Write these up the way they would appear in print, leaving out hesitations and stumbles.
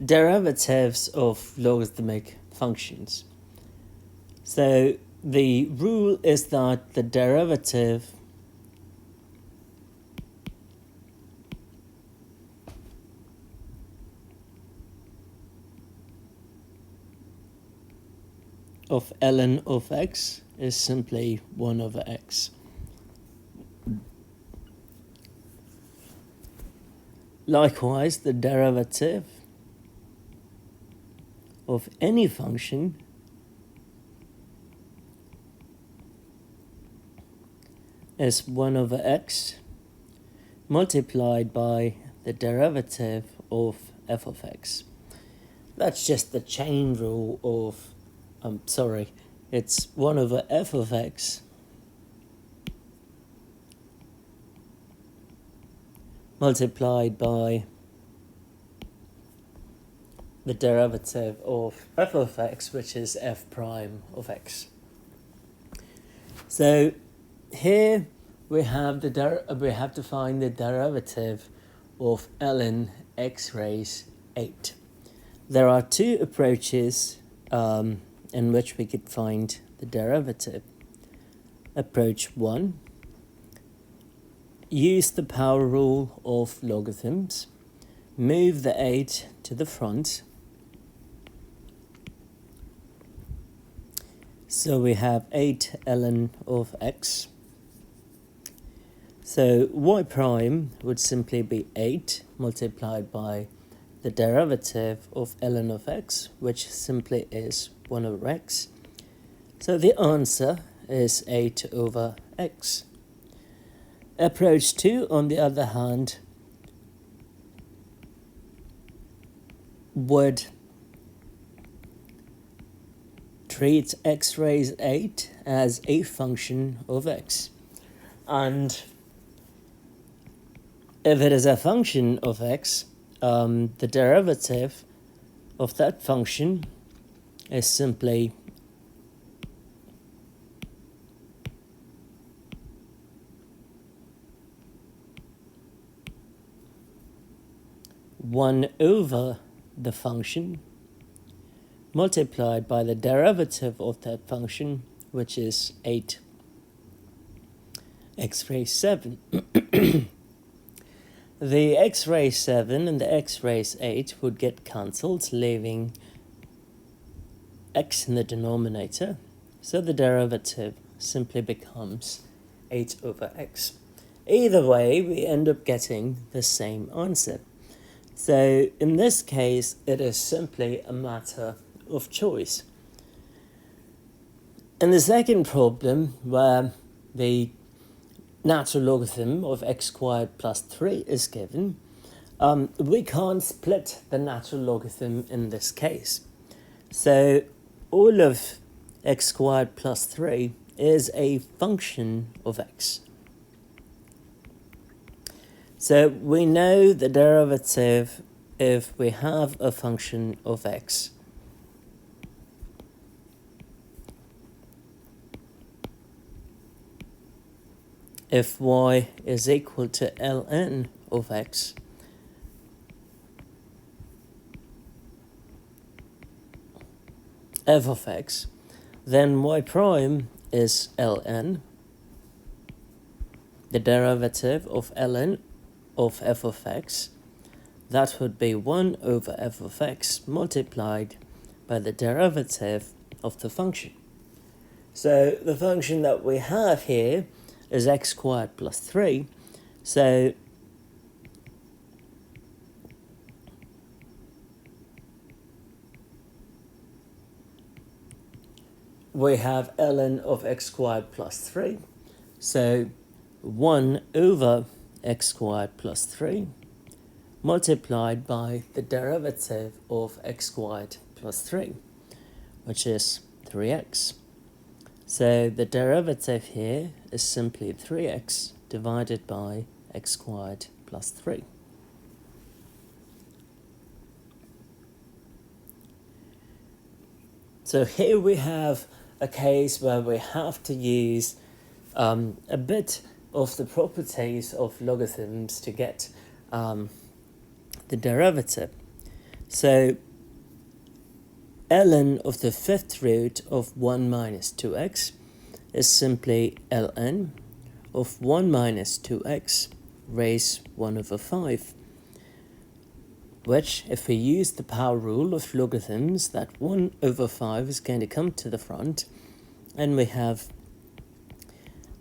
derivatives of logarithmic functions. So the rule is that the derivative of ln of x is simply 1 over x. Likewise, the derivative of any function is 1 over x multiplied by the derivative of f of x. That's just the chain rule of, it's 1 over f of x multiplied by the derivative of f of x, which is f prime of x. So here we have to find the derivative of ln x raised 8. There are two approaches in which we could find the derivative. Approach 1, use the power rule of logarithms, move the 8 to the front. So we have 8 ln of x. So y prime would simply be 8 multiplied by the derivative of ln of x, which simply is 1 over x. So the answer is 8 over x. Approach 2, on the other hand, would treat x raised 8 as a function of x. And if it is a function of x, the derivative of that function is simply one over the function multiplied by the derivative of that function, which is 8 x raised 7. The x raised 7 and the x raised 8 would get cancelled, leaving x in the denominator. So the derivative simply becomes 8 over x. Either way, we end up getting the same answer. So in this case, it is simply a matter of choice. In the second problem, where the natural logarithm of x squared plus 3 is given, we can't split the natural logarithm in this case. So all of x squared plus 3 is a function of x. So we know the derivative if we have a function of x. If y is equal to ln of x, f of x, then y prime is ln, the derivative of ln of f of x. That would be 1 over f of x multiplied by the derivative of the function. So the function that we have here is x squared plus 3. So we have ln of x squared plus 3. So 1 over x squared plus 3 multiplied by the derivative of x squared plus 3, which is 3x. So the derivative here is simply 3x divided by x squared plus 3. So here we have a case where we have to use a bit of the properties of logarithms to get the derivative. So ln of the fifth root of 1 minus 2x is simply ln of 1 minus 2x raised 1 over 5, which, if we use the power rule of logarithms, that 1 over 5 is going to come to the front, and we have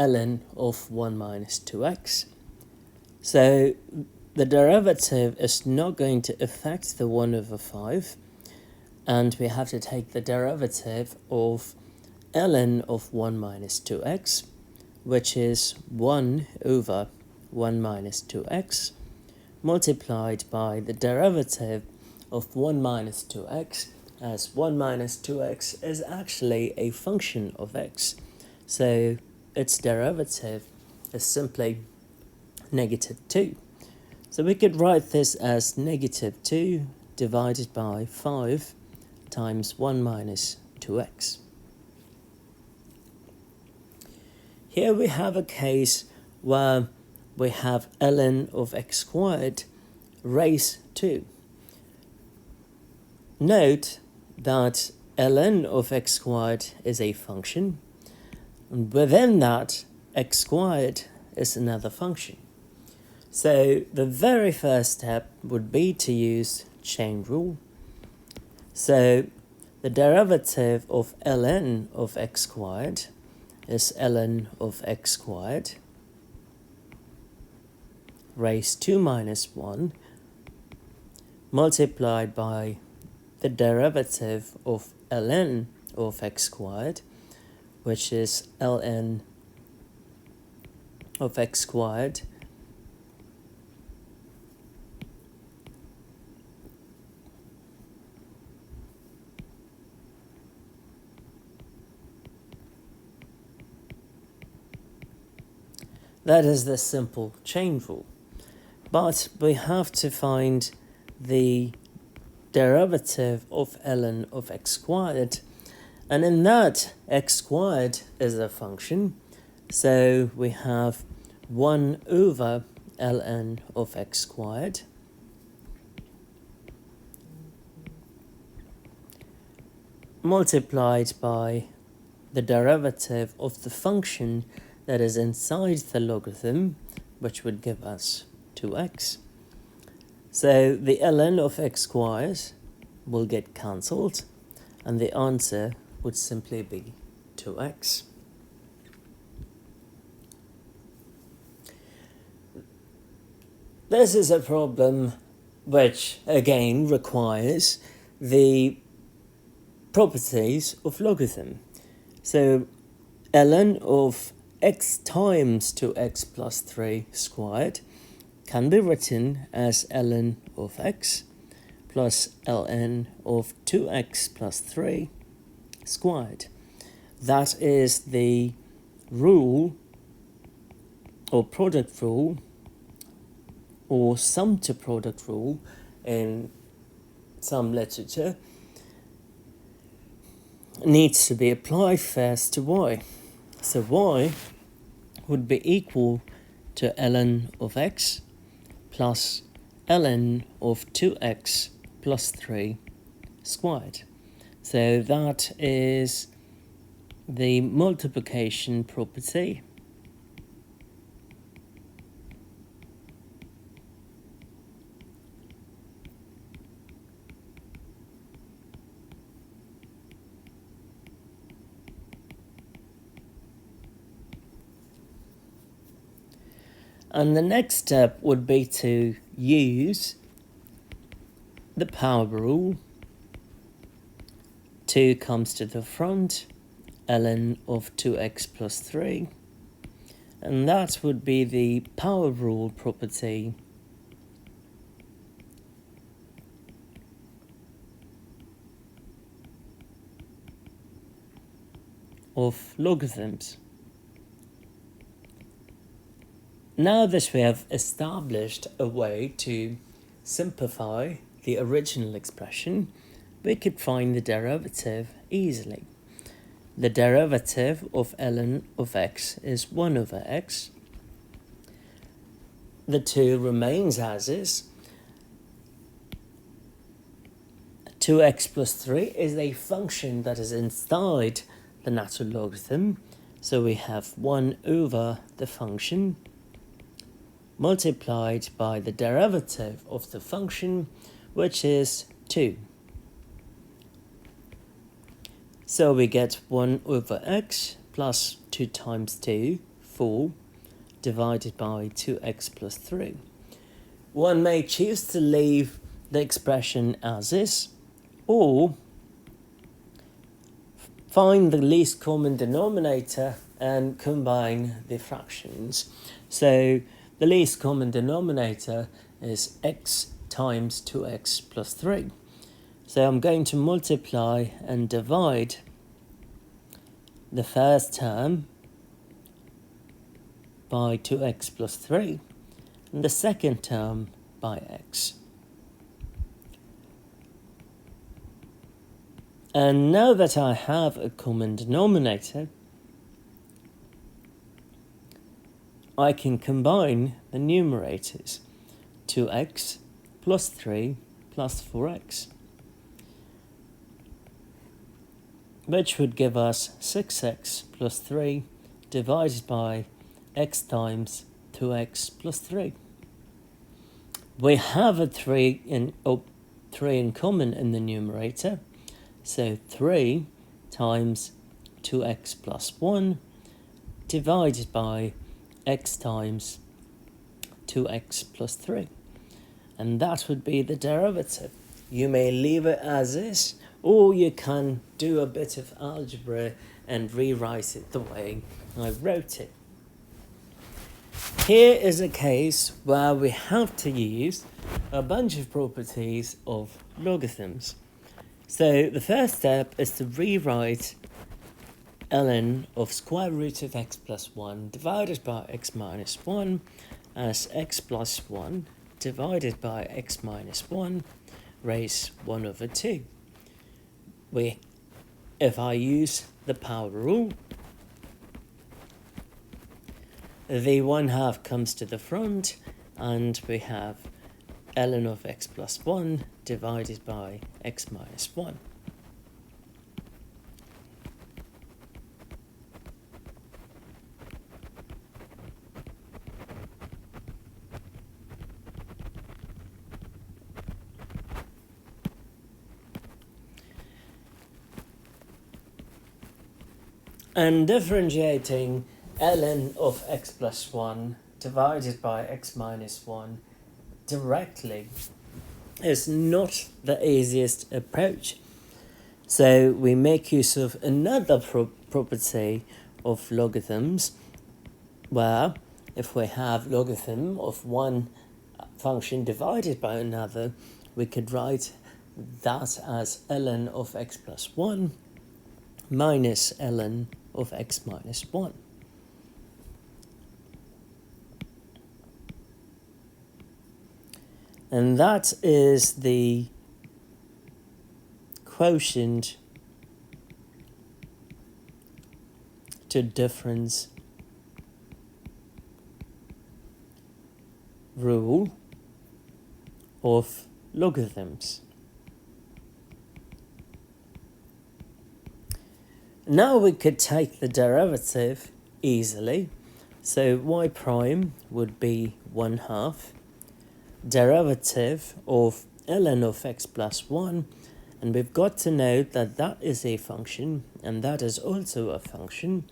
ln of 1 minus 2x. So the derivative is not going to affect the 1 over 5, and we have to take the derivative of ln of 1 minus 2x, which is 1 over 1 minus 2x, multiplied by the derivative of 1 minus 2x, as 1 minus 2x is actually a function of x. So its derivative is simply negative 2. So we could write this as negative 2 divided by 5 times 1 minus 2x. Here we have a case where we have ln of x squared raised 2. Note that ln of x squared is a function, and within that, x squared is another function. So the very first step would be to use chain rule. So the derivative of ln of x squared is ln of x squared raised 2 minus 1 multiplied by the derivative of ln of x squared, which is ln of x squared That is the simple chain rule. But we have to find the derivative of ln of x squared, and in that, x squared is a function, so we have 1 over ln of x squared multiplied by the derivative of the function that is inside the logarithm, which would give us 2x. So the ln of x squared will get cancelled, and the answer would simply be 2x. This is a problem which, again, requires the properties of logarithm. So ln of x times 2x plus 3 squared can be written as ln of x plus ln of 2x plus 3 squared. That is the rule or product rule or sum to product rule in some literature needs to be applied first to y. So y would be equal to ln of x plus ln of 2x plus 3 squared. So that is the multiplication property. And the next step would be to use the power rule. 2 comes to the front, ln of 2x plus 3. And that would be the power rule property of logarithms. Now that we have established a way to simplify the original expression, we could find the derivative easily. The derivative of ln of x is 1 over x. The 2 remains as is. 2x plus 3 is a function that is inside the natural logarithm. So we have 1 over the function multiplied by the derivative of the function, which is 2. So we get 1 over x plus 2 times 2, 4, divided by 2x plus 3. One may choose to leave the expression as is, or find the least common denominator and combine the fractions. So the least common denominator is x times 2x plus 3. So I'm going to multiply and divide the first term by 2x plus 3 and the second term by x. And now that I have a common denominator, I can combine the numerators, 2x plus 3 plus 4x, which would give us 6x plus 3 divided by x times 2x plus 3. We have a 3 in common in the numerator, so 3 times 2x plus 1 divided by x times 2x plus 3. And that would be the derivative. You may leave it as is, or you can do a bit of algebra and rewrite it the way I wrote it. Here is a case where we have to use a bunch of properties of logarithms. So the first step is to rewrite ln of square root of x plus 1 divided by x minus 1 as x plus 1 divided by x minus 1 raised 1 over 2. If I use the power rule, the 1/2 comes to the front and we have ln of x plus 1 divided by x minus 1. And differentiating ln of x plus 1 divided by x minus 1 directly is not the easiest approach. So we make use of another property of logarithms, where if we have logarithm of one function divided by another, we could write that as ln of x plus 1 minus ln of x minus 1. And that is the quotient to difference rule of logarithms. Now we could take the derivative easily. So y prime would be 1/2 derivative of ln of x plus 1, and we've got to note that that is a function and that is also a function.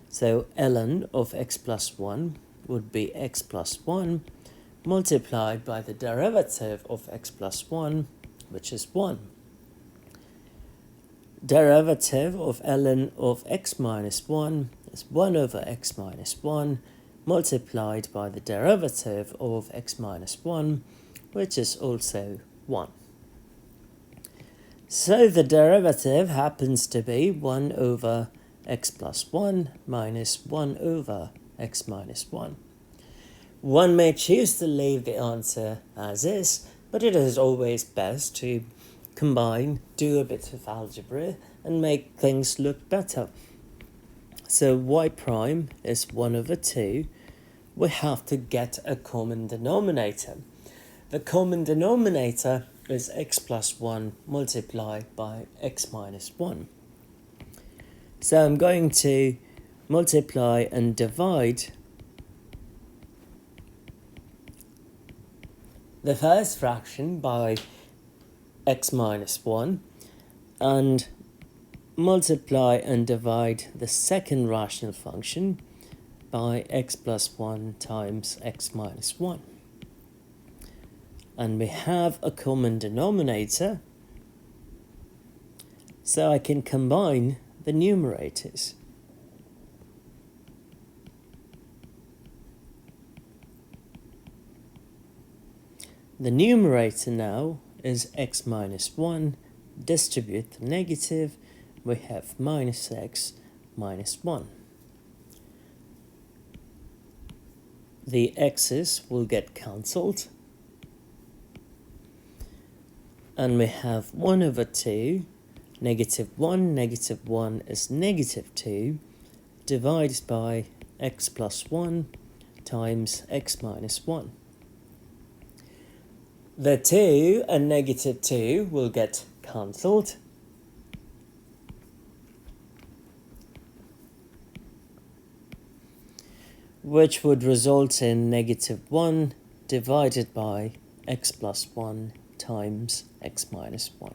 So ln of x plus 1 would be x plus 1 multiplied by the derivative of x plus 1, which is 1. Derivative of ln of x minus 1 is 1 over x minus 1 multiplied by the derivative of x minus 1, which is also 1. So the derivative happens to be 1 over x plus 1 minus 1 over x minus 1. One may choose to leave the answer as is, but it is always best to combine, do a bit of algebra, and make things look better. So y prime is 1 over 2. We have to get a common denominator. The common denominator is x plus 1 multiplied by x minus 1. So I'm going to multiply and divide the first fraction by x minus 1 and multiply and divide the second rational function by x plus 1 times x minus 1. And we have a common denominator, so I can combine the numerators. The numerator now is x minus 1, distribute the negative, we have minus x minus 1. The x's will get cancelled, and we have 1 over 2, negative 1 is negative 2, divided by x plus 1 times x minus 1. The 2 and negative 2 will get cancelled, which would result in negative 1 divided by x plus 1 times x minus 1.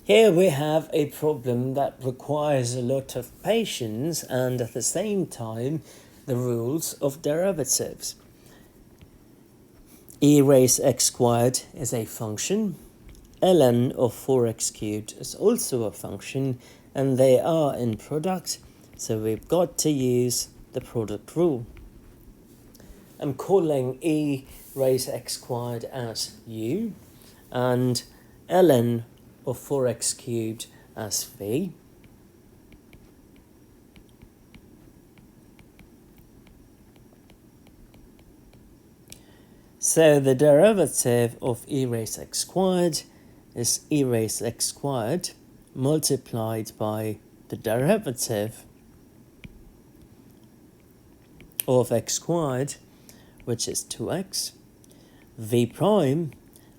Here we have a problem that requires a lot of patience and at the same time the rules of derivatives. E raised x squared is a function, ln of 4x cubed is also a function, and they are in product, so we've got to use the product rule. I'm calling e raised x squared as u and ln of 4x cubed as v. So the derivative of e raised x squared is e raised x squared multiplied by the derivative of x squared, which is 2x. V prime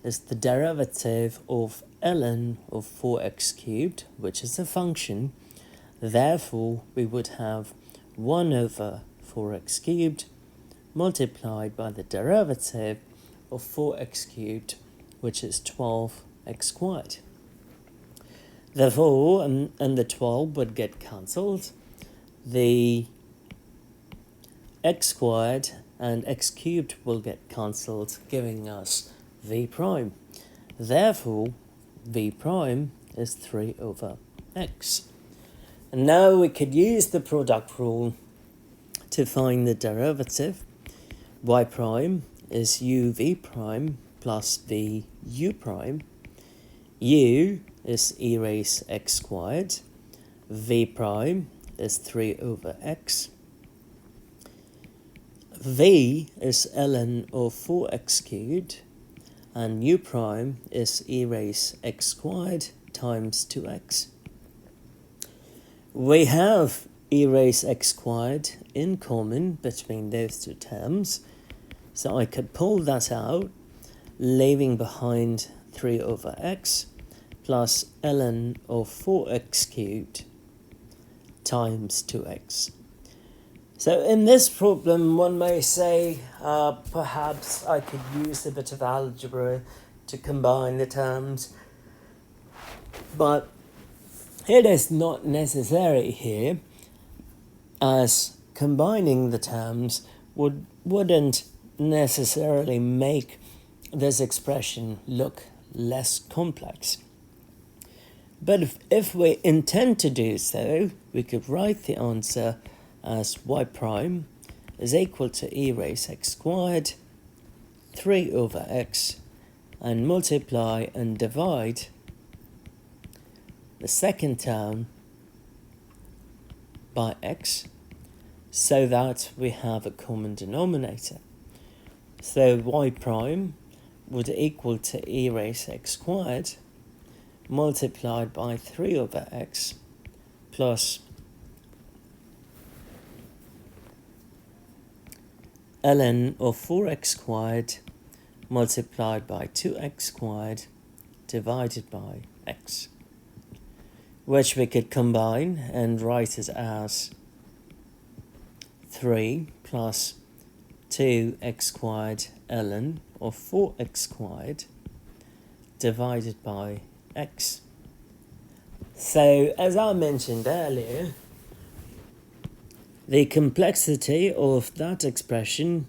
is the derivative of ln of 4x cubed, which is a function. Therefore, we would have 1 over 4x cubed multiplied by the derivative of 4x cubed, which is 12x squared. The 4 and the 12 would get cancelled. The x squared and x cubed will get cancelled, giving us v prime. Therefore, v prime is 3 over x. And now we could use the product rule to find the derivative. Y prime is uv prime plus v u prime. U is e raised x squared. V prime is 3 over x. V is ln of 4x cubed. And u prime is e raised x squared times 2x. We have e raised x squared in common between those two terms, so I could pull that out, leaving behind 3 over x plus ln of 4x cubed times 2x. So in this problem, one may say, perhaps I could use a bit of algebra to combine the terms, but it is not necessary here, as combining the terms wouldn't necessarily make this expression look less complex. But if we intend to do so, we could write the answer as y prime is equal to e raised x squared 3 over x, and multiply and divide the second term by x so that we have a common denominator. So y prime would equal to e raised x squared multiplied by 3 over x plus ln of 4x squared multiplied by 2x squared divided by x, which we could combine and write it as 3 plus 2x squared ln of 4x squared divided by x. So, as I mentioned earlier, the complexity of that expression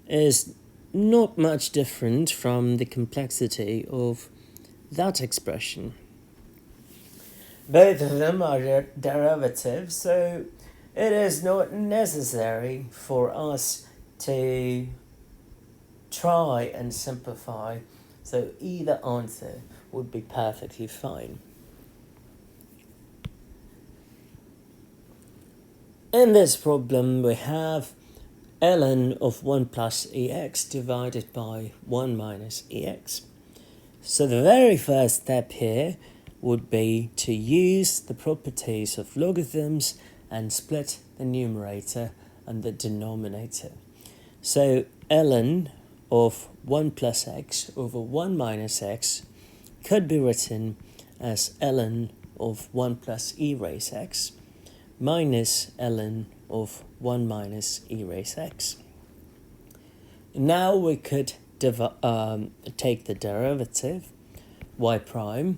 is not much different from the complexity of that expression. Both of them are derivatives, so it is not necessary for us to try and simplify, so either answer would be perfectly fine. In this problem, we have ln of 1 plus ex divided by 1 minus ex. So the very first step here would be to use the properties of logarithms and split the numerator and the denominator. So ln of 1 plus x over 1 minus x could be written as ln of 1 plus e raised x minus ln of 1 minus e raised x. Now we could take the derivative y prime.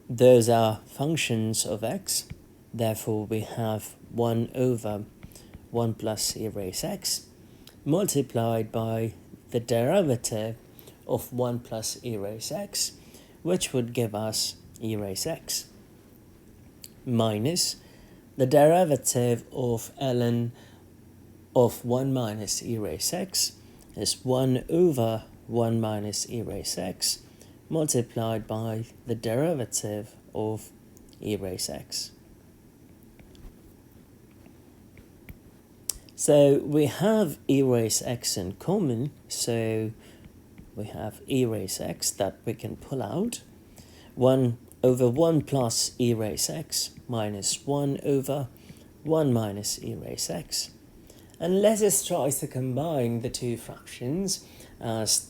Those are functions of x, therefore we have 1 over 1 plus e raised x multiplied by the derivative of 1 plus e raised x, which would give us e raised x, minus the derivative of ln of 1 minus e raised x is 1 over 1 minus e raised x multiplied by the derivative of e raised x. So we have e raised x in common, so we have e raised x that we can pull out. 1 over 1 plus e raised x minus 1 over 1 minus e raised x. And let us try to combine the two fractions as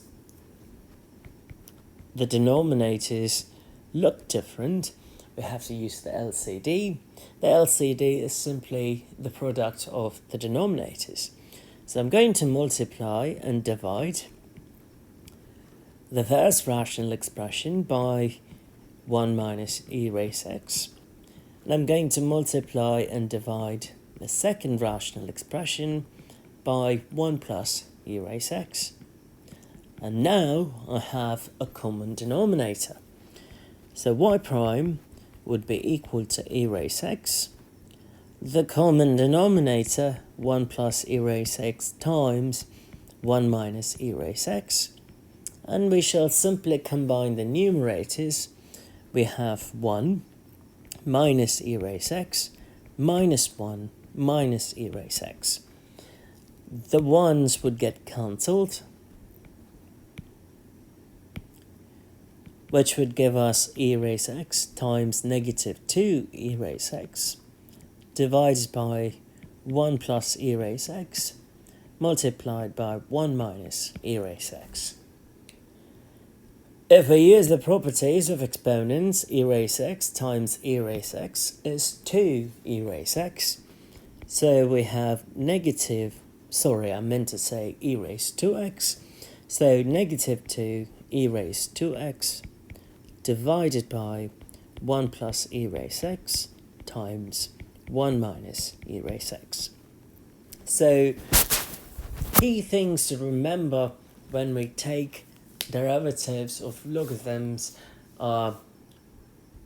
the denominators look different. We have to use the LCD. The LCD is simply the product of the denominators. So I'm going to multiply and divide the first rational expression by 1 minus e raised x. And I'm going to multiply and divide the second rational expression by 1 plus e raised x. And now I have a common denominator. So y prime would be equal to e raised x. The common denominator, 1 plus e raised x times 1 minus e raised x. And we shall simply combine the numerators. We have 1 minus e raised x minus 1 minus e raised x. The ones would get cancelled, which would give us e raised x times negative 2 e raised x divided by 1 plus e raised x multiplied by 1 minus e raised x. If we use the properties of exponents, e raised x times e raised x is 2 e raised x. So we have e raised 2x. So negative 2 e raised 2x divided by 1 plus e raised x times 1 minus e raised x. So key things to remember when we take derivatives of logarithms are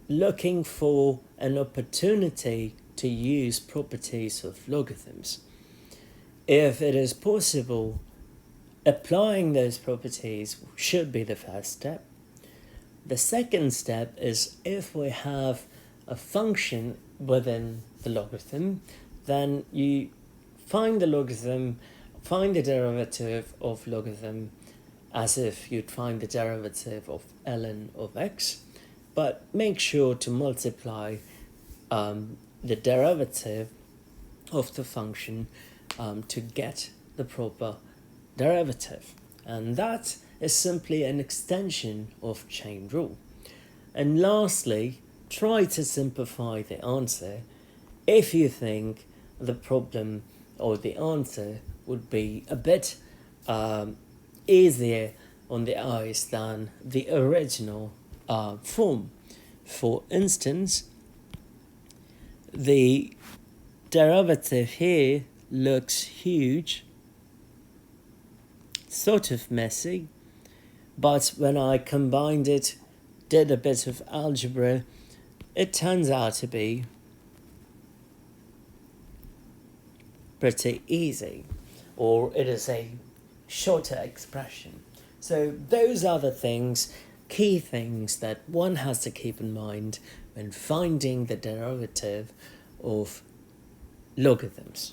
looking for an opportunity to use properties of logarithms. If it is possible, applying those properties should be the first step. The second step is if we have a function within the logarithm, then you find the derivative of logarithm as if you'd find the derivative of ln of x, but make sure to multiply the derivative of the function to get the proper derivative. And that is simply an extension of chain rule. And lastly, try to simplify the answer if you think the problem or the answer would be a bit easier on the eyes than the original form. For instance, the derivative here looks huge, sort of messy, but when I combined it, did a bit of algebra, it turns out to be pretty easy, or it is a shorter expression. So those are the key things that one has to keep in mind when finding the derivative of logarithms.